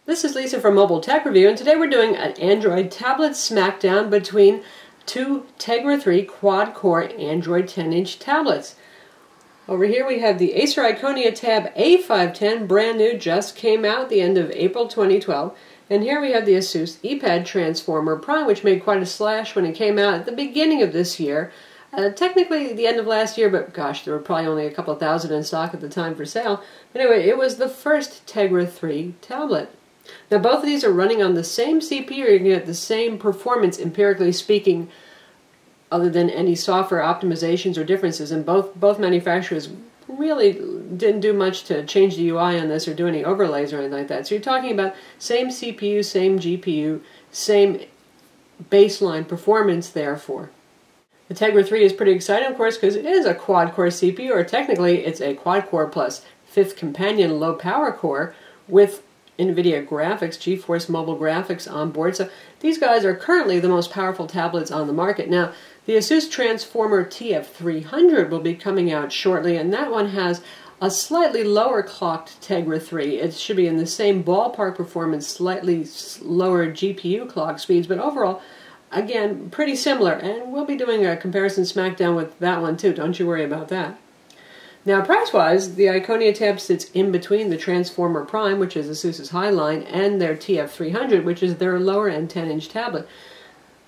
This is Lisa from Mobile Tech Review, and today we're doing an Android tablet smackdown between two Tegra 3 quad-core Android 10-inch tablets. Over here we have the Acer Iconia Tab A510, brand new, just came out at the end of April 2012. And here we have the Asus ePad Transformer Prime, which made quite a splash when it came out at the beginning of this year. Technically the end of last year, but gosh, there were probably only a couple thousand in stock at the time for sale. But anyway, it was the first Tegra 3 tablet. Now both of these are running on the same CPU, you're going to get the same performance empirically speaking, other than any software optimizations or differences, and both manufacturers really didn't do much to change the UI on this or do any overlays or anything like that. So you're talking about same CPU, same GPU, same baseline performance therefore. The Tegra 3 is pretty exciting, of course, because it is a quad-core CPU, or technically it's a quad-core plus fifth companion low-power core with NVIDIA graphics, GeForce Mobile graphics on board. So these guys are currently the most powerful tablets on the market. Now, the Asus Transformer TF300 will be coming out shortly, and that one has a slightly lower clocked Tegra 3. It should be in the same ballpark performance, slightly lower GPU clock speeds, but overall, again, pretty similar. And we'll be doing a comparison smackdown with that one too, don't you worry about that. Now, price-wise, the Iconia Tab sits in between the Transformer Prime, which is Asus's high-line, and their TF300, which is their lower-end 10-inch tablet.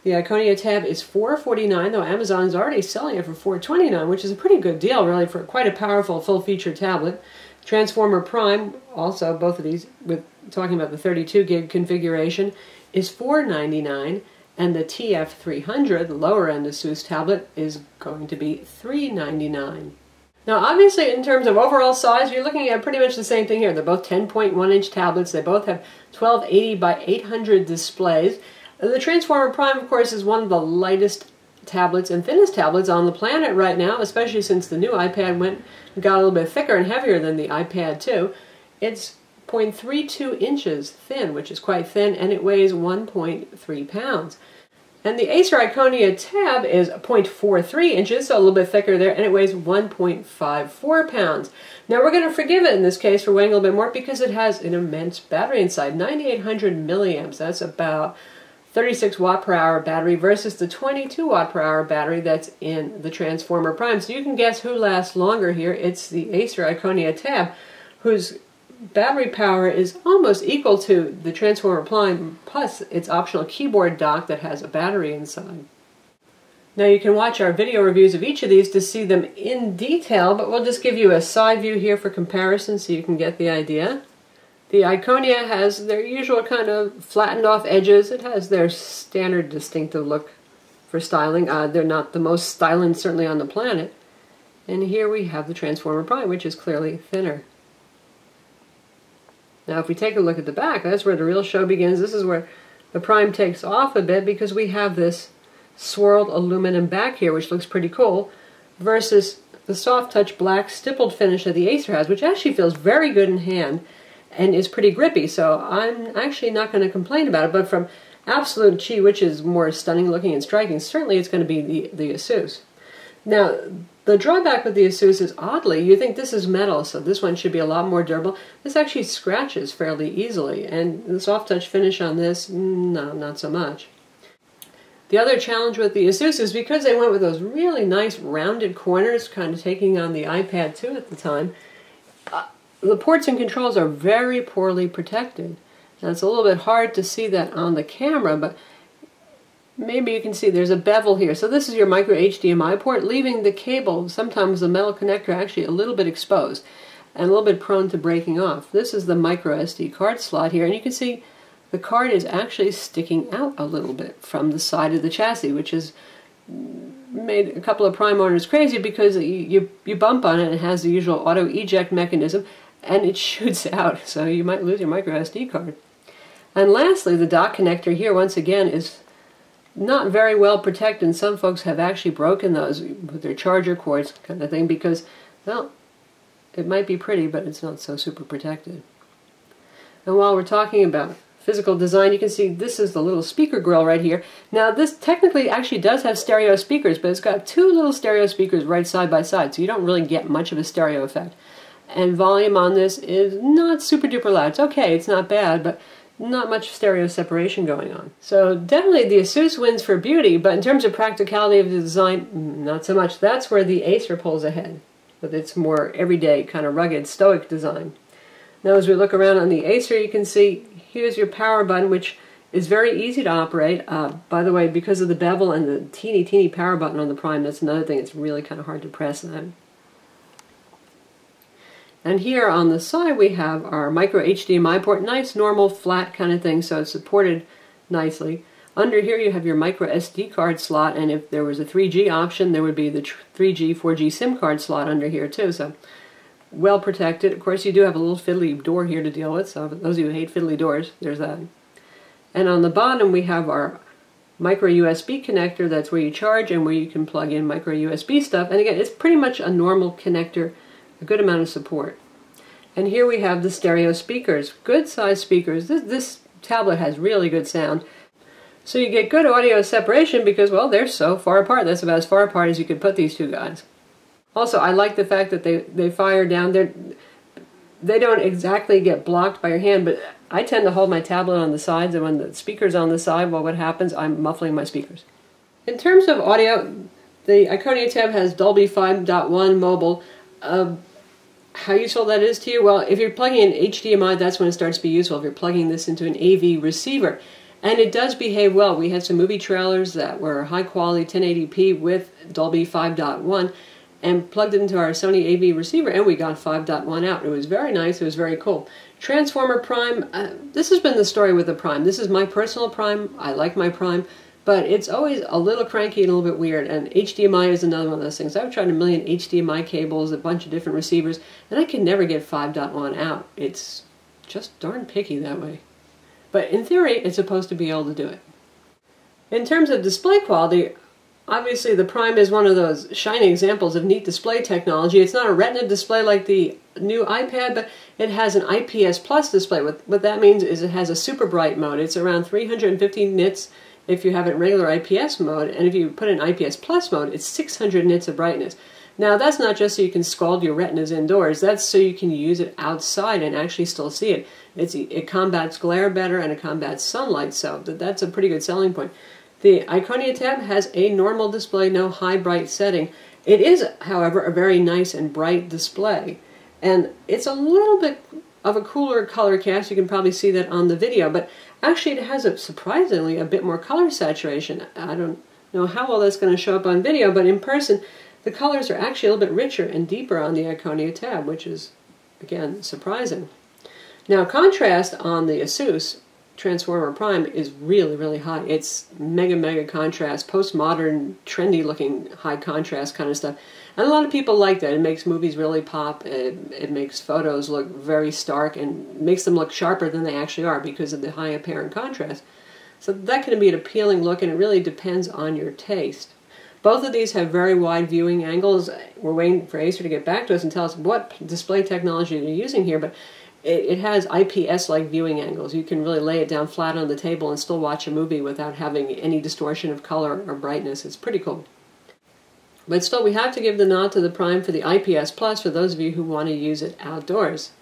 The Iconia Tab is $449, though Amazon is already selling it for $429, which is a pretty good deal, really, for quite a powerful full-feature tablet. Transformer Prime, also both of these, with talking about the 32-gig configuration, is $499, and the TF300, the lower-end Asus tablet, is going to be $399. Now, obviously, in terms of overall size, you're looking at pretty much the same thing here. They're both 10.1-inch tablets. They both have 1280 by 800 displays. The Transformer Prime, of course, is one of the lightest tablets and thinnest tablets on the planet right now, especially since the new iPad got a little bit thicker and heavier than the iPad 2. It's 0.32 inches thin, which is quite thin, and it weighs 1.3 pounds. And the Acer Iconia Tab is 0.43 inches, so a little bit thicker there, and it weighs 1.54 pounds. Now we're going to forgive it in this case for weighing a little bit more because it has an immense battery inside, 9,800 milliamps. That's about 36 watt per hour battery versus the 22 watt per hour battery that's in the Transformer Prime. So you can guess who lasts longer here. It's the Acer Iconia Tab, whose battery power is almost equal to the Transformer Prime, plus its optional keyboard dock that has a battery inside. Now you can watch our video reviews of each of these to see them in detail, but we'll just give you a side view here for comparison so you can get the idea. The Iconia has their usual kind of flattened off edges. It has their standard distinctive look for styling. They're not the most styling certainly on the planet. And here we have the Transformer Prime, which is clearly thinner. Now if we take a look at the back, that's where the real show begins. This is where the Prime takes off a bit because we have this swirled aluminum back here, which looks pretty cool, versus the soft touch black stippled finish that the Acer has, which actually feels very good in hand and is pretty grippy, so I'm actually not going to complain about it. But from absolute chi, which is more stunning looking and striking, certainly it's going to be the Asus. Now, the drawback with the Asus is, oddly, you think this is metal, so this one should be a lot more durable. This actually scratches fairly easily, and the soft touch finish on this, no, not so much. The other challenge with the Asus is because they went with those really nice rounded corners, kind of taking on the iPad 2 at the time, the ports and controls are very poorly protected. Now it's a little bit hard to see that on the camera, but maybe you can see there's a bevel here. So this is your micro HDMI port, leaving the cable, sometimes the metal connector, actually a little bit exposed and a little bit prone to breaking off. This is the micro SD card slot here, and you can see the card is actually sticking out a little bit from the side of the chassis, which has made a couple of Prime owners crazy because you bump on it and it has the usual auto eject mechanism, and it shoots out, so you might lose your micro SD card. And lastly, the dock connector here, once again, is not very well protected, and some folks have actually broken those with their charger cords kind of thing because, well, it might be pretty, but it's not so super protected. And while we're talking about physical design, you can see this is the little speaker grill right here. Now this technically actually does have stereo speakers, but it's got two little stereo speakers right side by side, so you don't really get much of a stereo effect. And volume on this is not super duper loud. It's okay, it's not bad, but not much stereo separation going on. So definitely the Asus wins for beauty, but in terms of practicality of the design, not so much. That's where the Acer pulls ahead, with its more everyday, kind of rugged, stoic design. Now as we look around on the Acer, you can see here's your power button, which is very easy to operate. By the way, because of the bevel and the teeny power button on the Prime, that's another thing, it's really kind of hard to press that. And here on the side we have our micro HDMI port, nice normal flat kind of thing, so it's supported nicely. Under here you have your micro SD card slot, and if there was a 3G option there would be the 3G, 4G SIM card slot under here too, so well protected. Of course you do have a little fiddly door here to deal with, so for those of you who hate fiddly doors, there's that. And on the bottom we have our micro USB connector, that's where you charge and where you can plug in micro USB stuff, and again it's pretty much a normal connector, a good amount of support. And here we have the stereo speakers, good size speakers. This tablet has really good sound. So you get good audio separation because, well, they're so far apart. That's about as far apart as you could put these two guys. Also, I like the fact that they fire down. They don't exactly get blocked by your hand, but I tend to hold my tablet on the sides, and when the speaker's on the side, well, what happens? I'm muffling my speakers. In terms of audio, the Iconia tab has Dolby 5.1 mobile. How useful that is to you? Well, if you're plugging in HDMI, that's when it starts to be useful, if you're plugging this into an AV receiver. And it does behave well. We had some movie trailers that were high quality 1080p with Dolby 5.1 and plugged it into our Sony AV receiver, and we got 5.1 out. It was very nice, it was very cool. Transformer Prime, this has been the story with the Prime. This is my personal Prime, I like my Prime, but it's always a little cranky and a little bit weird, and HDMI is another one of those things. I've tried a million HDMI cables, a bunch of different receivers, and I can never get 5.1 out. It's just darn picky that way. But in theory, it's supposed to be able to do it. In terms of display quality, obviously the Prime is one of those shining examples of neat display technology. It's not a Retina display like the new iPad, but it has an IPS Plus display. What that means is it has a super bright mode. It's around 350 nits if you have it in regular IPS mode, and if you put it in IPS Plus mode, it's 600 nits of brightness. Now that's not just so you can scald your retinas indoors, that's so you can use it outside and actually still see it. It combats glare better and it combats sunlight, so that's a pretty good selling point. The Iconia tab has a normal display, no high bright setting. It is, however, a very nice and bright display, and it's a little bit of a cooler color cast. You can probably see that on the video, but actually it has surprisingly a bit more color saturation. I don't know how well that's going to show up on video, but in person the colors are actually a little bit richer and deeper on the Iconia tab, which is, again, surprising. Now contrast on the Asus Transformer Prime is really, really high. It's mega contrast, postmodern, trendy looking high contrast kind of stuff. And a lot of people like that. It makes movies really pop. It makes photos look very stark and makes them look sharper than they actually are because of the high apparent contrast. So that can be an appealing look, and it really depends on your taste. Both of these have very wide viewing angles. We're waiting for Acer to get back to us and tell us what display technology they're using here, but it has IPS-like viewing angles. You can really lay it down flat on the table and still watch a movie without having any distortion of color or brightness. It's pretty cool. But still, we have to give the nod to the Prime for the IPS Plus for those of you who want to use it outdoors.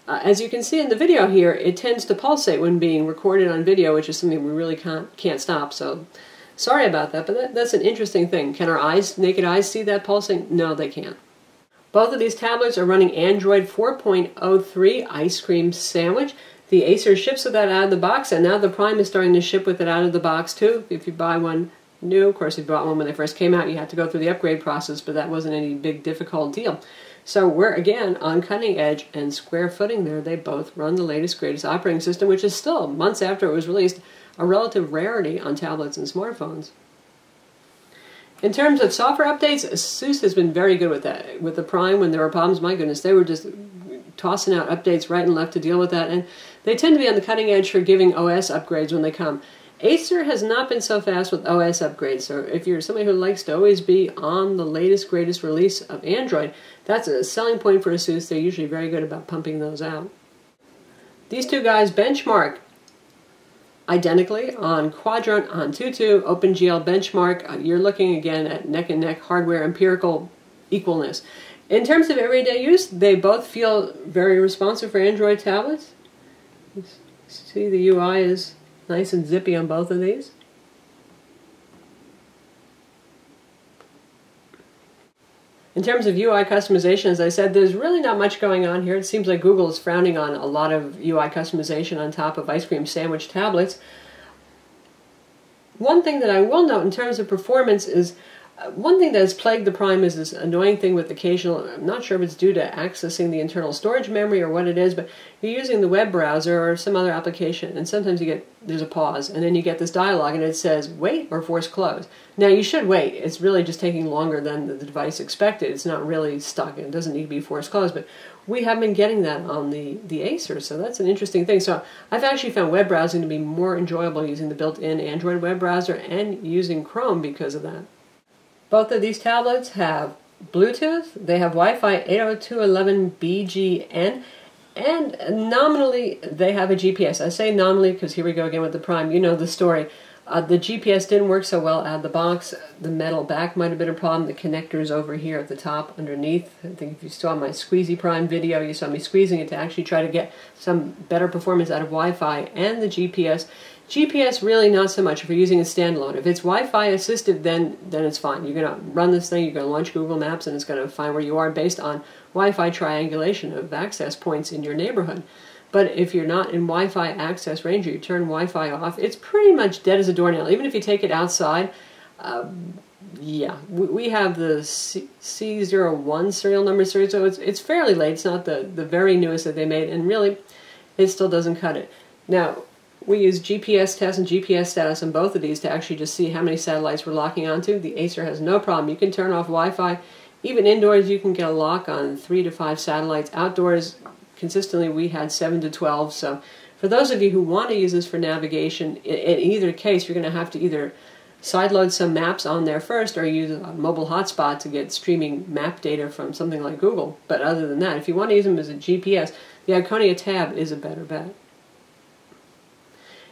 As you can see in the video here, it tends to pulsate when being recorded on video, which is something we really can't stop, so sorry about that, but that's an interesting thing. Can our eyes, naked eyes, see that pulsing? No, they can't. Both of these tablets are running Android 4.03 Ice Cream Sandwich. The Acer ships with that out of the box, and now the Prime is starting to ship with it out of the box too. If you buy one new, of course if you bought one when they first came out, you had to go through the upgrade process, but that wasn't any big difficult deal. So we're again on cutting edge and square footing there. They both run the latest, greatest operating system, which is still, months after it was released, a relative rarity on tablets and smartphones. In terms of software updates, Asus has been very good with that. With the Prime, when there were problems, my goodness, they were just tossing out updates right and left to deal with that, and they tend to be on the cutting edge for giving OS upgrades when they come. Acer has not been so fast with OS upgrades, so if you're somebody who likes to always be on the latest, greatest release of Android, that's a selling point for Asus. They're usually very good about pumping those out. These two guys benchmark identically on Quadrant, on Antutu, OpenGL benchmark. You're looking again at neck-and-neck hardware empirical equalness. In terms of everyday use, they both feel very responsive for Android tablets. See, the UI is nice and zippy on both of these. In terms of UI customization, as I said, there's really not much going on here. It seems like Google is frowning on a lot of UI customization on top of ice cream sandwich tablets. One thing that I will note in terms of performance is one thing that has plagued the Prime is this annoying thing with occasional, I'm not sure if it's due to accessing the internal storage memory or what it is, but you're using the web browser or some other application, and sometimes there's a pause, and then you get this dialog and it says, wait or force close. Now you should wait. It's really just taking longer than the device expected. It's not really stuck. It doesn't need to be force closed, but we have been getting that on the Acer, so that's an interesting thing. So I've actually found web browsing to be more enjoyable using the built-in Android web browser and using Chrome because of that. Both of these tablets have Bluetooth, they have Wi-Fi 802.11bgn, and nominally they have a GPS. I say nominally because here we go again with the Prime. You know the story. The GPS didn't work so well out of the box. The metal back might have been a problem. The connector's over here at the top underneath. I think if you saw my Squeezy Prime video, you saw me squeezing it to actually try to get some better performance out of Wi-Fi and the GPS. GPS really not so much if you're using a standalone. If it's Wi-Fi assisted, then it's fine. You're going to run this thing, you're going to launch Google Maps, and it's going to find where you are based on Wi-Fi triangulation of access points in your neighborhood. But if you're not in Wi-Fi access range or you turn Wi-Fi off, it's pretty much dead as a doornail. Even if you take it outside, yeah, we have the C01 serial number series, so it's fairly late. It's not the very newest that they made, and really, it still doesn't cut it. Now, we use GPS test and GPS status on both of these to actually just see how many satellites we're locking onto. The Acer has no problem. You can turn off Wi-Fi. Even indoors, you can get a lock on 3 to 5 satellites. Outdoors, consistently, we had 7 to 12. So for those of you who want to use this for navigation, in either case, you're going to have to either sideload some maps on there first or use a mobile hotspot to get streaming map data from something like Google. But other than that, if you want to use them as a GPS, the Iconia tab is a better bet.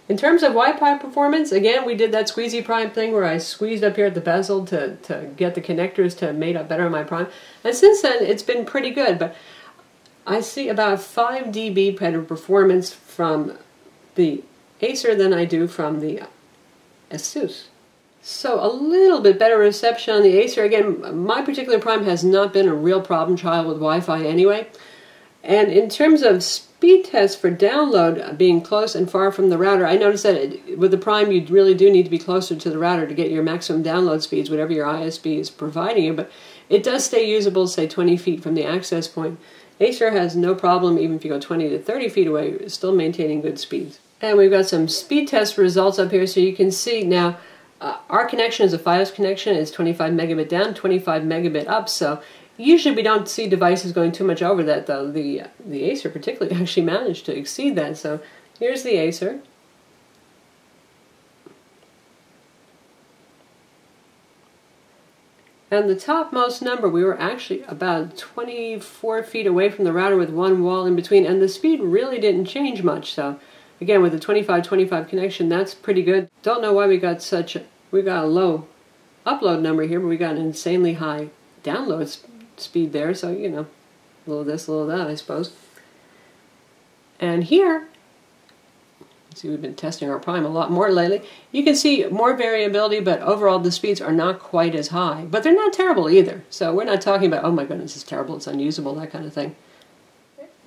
In terms of Wi-Fi performance, again, we did that Squeezy Prime thing where I squeezed up here at the bezel to get the connectors to mate up better on my Prime. And since then, it's been pretty good, but I see about 5 dB better performance from the Acer than I do from the Asus. So a little bit better reception on the Acer. Again, my particular Prime has not been a real problem child with Wi-Fi anyway. And in terms of speed tests for download being close and far from the router, I noticed that with the Prime you really do need to be closer to the router to get your maximum download speeds, whatever your ISP is providing you, but it does stay usable, say 20 feet from the access point. Acer has no problem, even if you go 20 to 30 feet away, still maintaining good speeds. And we've got some speed test results up here, so you can see now our connection is a Fios connection. It's 25 megabit down, 25 megabit up, so usually we don't see devices going too much over that, though. The Acer particularly actually managed to exceed that. So here's the Acer. And the topmost number, we were actually about 24 feet away from the router with one wall in between, and the speed really didn't change much. So again, with the 25-25 connection, that's pretty good. Don't know why we got a low upload number here, but we got an insanely high download speed there, so you know, a little this, a little that, I suppose. And here, see, we've been testing our Prime a lot more lately. You can see more variability, but overall the speeds are not quite as high, but they're not terrible either. So we're not talking about, oh my goodness, it's terrible, it's unusable, that kind of thing.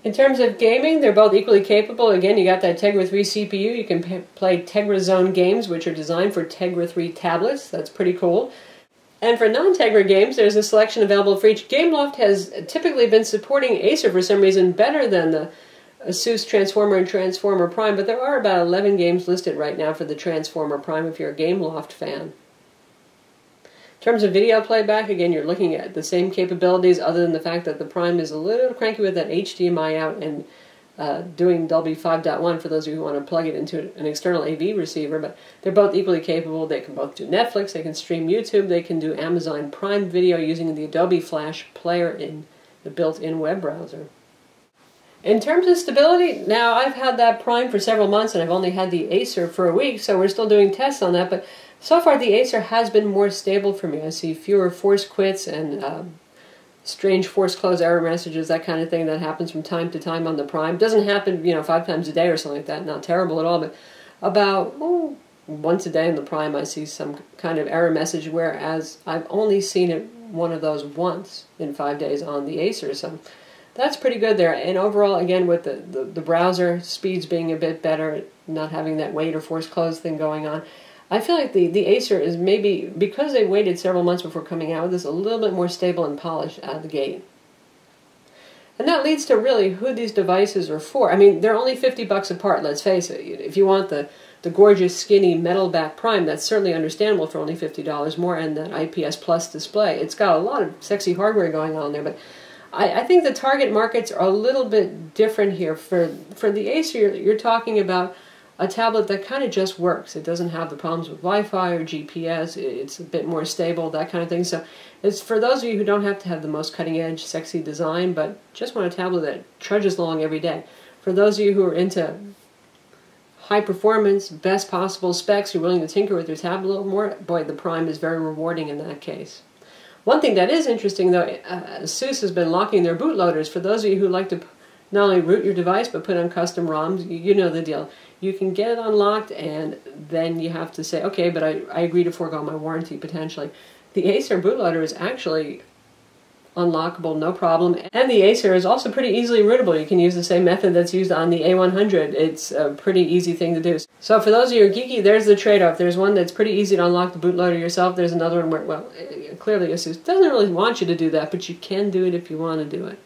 In terms of gaming, they're both equally capable. Again, you got that Tegra 3 CPU. You can play Tegra Zone games, which are designed for Tegra 3 tablets. That's pretty cool. And for non-Tegra games, there's a selection available for each. Gameloft has typically been supporting Acer for some reason better than the Asus Transformer and Transformer Prime, but there are about 11 games listed right now for the Transformer Prime if you're a Gameloft fan. In terms of video playback, again, you're looking at the same capabilities other than the fact that the Prime is a little cranky with that HDMI out and doing Dolby 5.1 for those of you who want to plug it into an external AV receiver, but they're both equally capable. They can both do Netflix, they can stream YouTube, they can do Amazon Prime Video using the Adobe Flash player in the built-in web browser. In terms of stability, now I've had that Prime for several months and I've only had the Acer for a week, so we're still doing tests on that, but so far the Acer has been more stable for me. I see fewer force quits and strange force close error messages, that kind of thing that happens from time to time on the Prime. Doesn't happen, 5 times a day or something like that, not terrible at all, but about once a day in the Prime I see some kind of error message, whereas I've only seen it one of those once in 5 days on the Acer, so that's pretty good there. And overall, again, with the browser speeds being a bit better, not having that wait or force close thing going on, I feel like the Acer is maybe, because they waited several months before coming out with this, a little bit more stable and polished out of the gate. And that leads to really who these devices are for. I mean, they're only $50 apart, let's face it. If you want the gorgeous, skinny, metal back Prime, that's certainly understandable for only $50 more, and that IPS Plus display. It's got a lot of sexy hardware going on there, but I think the target markets are a little bit different here. For the Acer, you're talking about a tablet that kind of just works. It doesn't have the problems with Wi-Fi or GPS. It's a bit more stable, that kind of thing. So it's for those of you who don't have to have the most cutting-edge, sexy design, but just want a tablet that trudges along every day. For those of you who are into high performance, best possible specs, you're willing to tinker with your tablet a little more, boy, the Prime is very rewarding in that case. One thing that is interesting, though, Asus has been locking their bootloaders. For those of you who like to not only root your device, but put on custom ROMs, you know the deal. You can get it unlocked, and then you have to say, okay, but I agree to forego my warranty, potentially. The Acer bootloader is actually unlockable, no problem. And the Acer is also pretty easily rootable. You can use the same method that's used on the A100. It's a pretty easy thing to do. So for those of you who are geeky, there's the trade-off. There's one that's pretty easy to unlock the bootloader yourself. There's another one where, well, clearly Asus doesn't really want you to do that, but you can do it if you want to do it.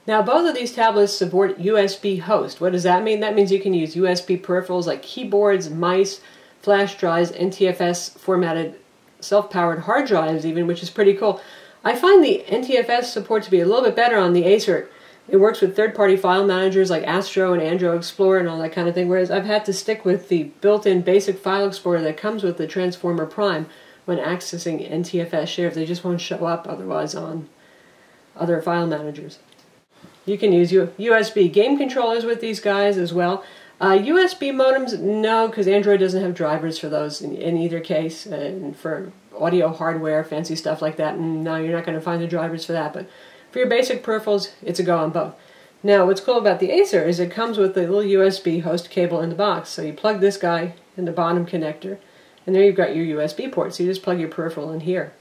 Now, both of these tablets support USB host. What does that mean? That means you can use USB peripherals like keyboards, mice, flash drives, NTFS formatted self-powered hard drives even, which is pretty cool. I find the NTFS support to be a little bit better on the Acer. It works with third-party file managers like Astro and Android Explorer and all that kind of thing, whereas I've had to stick with the built-in basic file explorer that comes with the Transformer Prime when accessing NTFS shares. They just won't show up otherwise on other file managers. You can use USB game controllers with these guys as well. USB modems, no, because Android doesn't have drivers for those in either case. And for audio hardware, fancy stuff like that, no, you're not going to find the drivers for that. But for your basic peripherals, it's a go on both. Now, what's cool about the Acer is it comes with the little USB host cable in the box. So you plug this guy in the bottom connector, and there you've got your USB port. So you just plug your peripheral in here.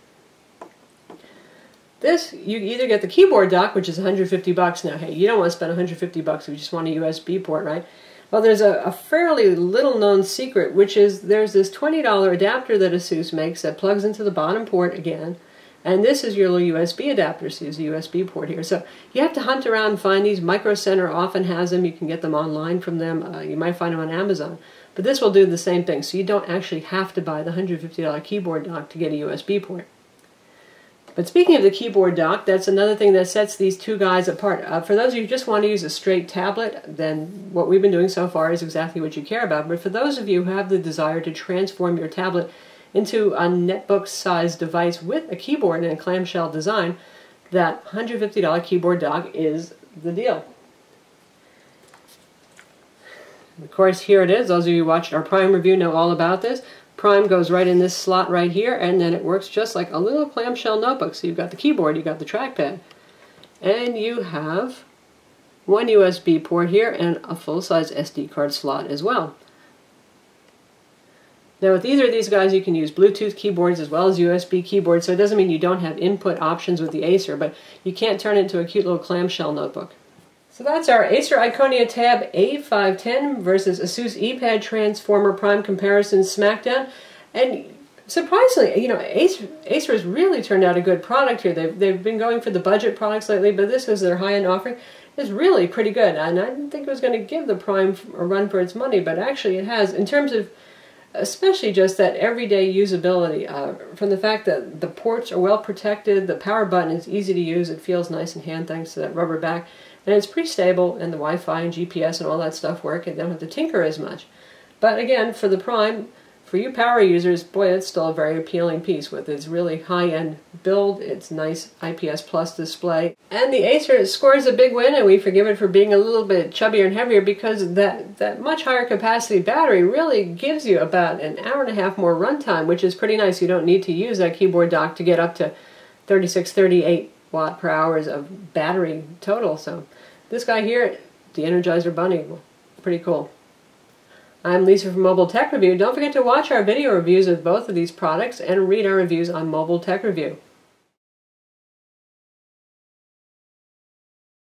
This, you either get the keyboard dock, which is $150 now. Hey, you don't want to spend $150 if you just want a USB port, right? Well, there's a fairly little-known secret, which is there's this $20 adapter that Asus makes that plugs into the bottom port again, and this is your little USB adapter, so there's a USB port here. So you have to hunt around and find these. Micro Center often has them. You can get them online from them. You might find them on Amazon. But this will do the same thing, so you don't actually have to buy the $150 keyboard dock to get a USB port. But speaking of the keyboard dock, that's another thing that sets these two guys apart. For those of you who just want to use a straight tablet, then what we've been doing so far is exactly what you care about. But for those of you who have the desire to transform your tablet into a netbook-sized device with a keyboard and a clamshell design, that $150 keyboard dock is the deal. Of course, here it is. Those of you who watched our Prime review know all about this. Prime goes right in this slot right here, and then it works just like a little clamshell notebook. So you've got the keyboard, you've got the trackpad, and you have one USB port here and a full-size SD card slot as well. Now with either of these guys you can use Bluetooth keyboards as well as USB keyboards, so it doesn't mean you don't have input options with the Acer, but you can't turn it into a cute little clamshell notebook. So that's our Acer Iconia Tab A510 versus Asus ePad Transformer Prime comparison smackdown. And surprisingly, you know, Acer has really turned out a good product here. They've been going for the budget products lately, but this is their high-end offering. It's really pretty good. And I didn't think it was going to give the Prime a run for its money, but actually it has, in terms of especially just that everyday usability, from the fact that the ports are well protected, the power button is easy to use, it feels nice in hand thanks to that rubber back. And it's pretty stable, and the Wi-Fi and GPS and all that stuff work, and they don't have to tinker as much. But again, for the Prime, for you power users, boy, it's still a very appealing piece with its really high-end build, its nice IPS Plus display. And the Acer scores a big win, and we forgive it for being a little bit chubbier and heavier because that much higher capacity battery really gives you about an hour and a half more runtime, which is pretty nice. You don't need to use that keyboard dock to get up to 36, 38 watt per hours of battery total. So this guy here, the Energizer Bunny, pretty cool. I'm Lisa from Mobile Tech Review. Don't forget to watch our video reviews of both of these products and read our reviews on Mobile Tech Review.